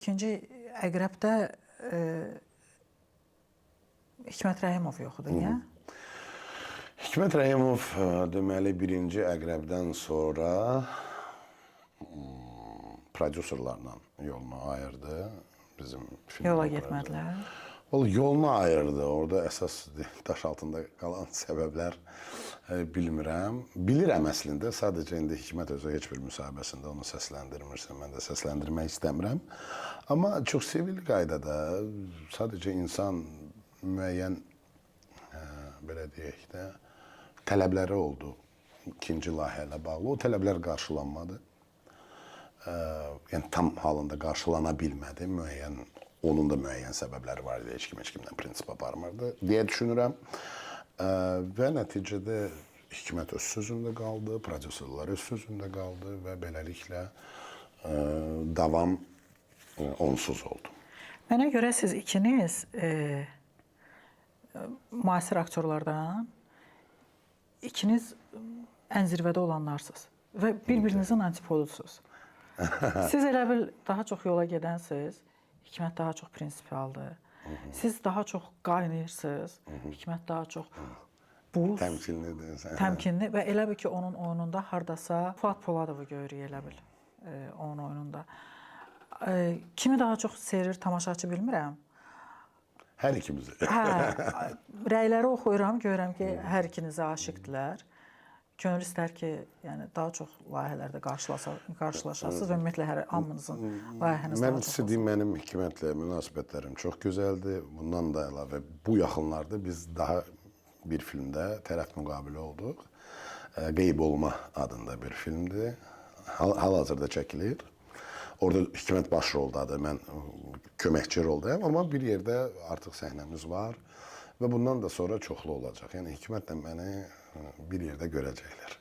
İkinci Əqrəbdə Hikmət Rəhimov yox idi, niyə? Hikmət Rəhimov deməli birinci Əqrəbdən sonra prodüserlərlə yolunu ayırdı. Bizim Yola getmədilər. Yolunu ayırdı. Orada əsas daş altında qalan səbəblər bilmirəm. Bilirəm əslində. Sadəcə indi Hikmət özü heç bir müsahibəsində onu səsləndirmirsə, mən də səsləndirmək istəmirəm. Amma çox sivil qaydada sadəcə insan müəyyən belə deyək də tələbləri oldu ikinci layihə ilə bağlı. O tələblər qarşılanmadı. Yəni tam halında qarşılana bilmədi. Onun da müəyyən səbəbləri var idi. Heç kimdən prinsip aparmırdı deyə düşünürəm. Və nəticədə Hikmət öz sözündə qaldı, prodüserlər öz sözündə qaldı və beləliklə davam onsuz oldu. Mənə görə siz ikiniz müasir aktyorlardan ikiniz ən zirvədə olanlarsınız və bir-birinizin antipodusunuz. Siz elə bil daha çox yola gedənsiniz, Hikmət daha çox prinsipialdır. Siz daha çox qaynayırsınız, Hikmət daha çox buz, təmkinli və elə bil ki, onun oyununda hardasa Fuad Poladovu görürük elə bil onun oyununda. Kimi daha çox sevir tamaşaçı bilmirəm. Hər ikimizi. Rəyləri oxuyuram, görürəm ki, hər ikinizi aşiqdirlər. Könül istər ki, yəni daha çox layihələrdə qarşılaşasınız və ümumiyyətlə hər hamınızın layihəniz daha Mən çox sizə deyim, mənim Hikmətlə münasibətlərim çox gözəldir. Bundan da əlavə bu yaxınlarda biz daha bir filmdə tərəf müqabili olduq. Qeyb olma adında bir filmdir. Hal-hazırda çəkilir. Orada Hikmət başroldadır, mən köməkçi roldayım, amma bir yerdə artıq səhnəmiz var və bundan da sonra çoxlu olacaq. Yəni Hikmətlə məni bir yerdə görəcəklər.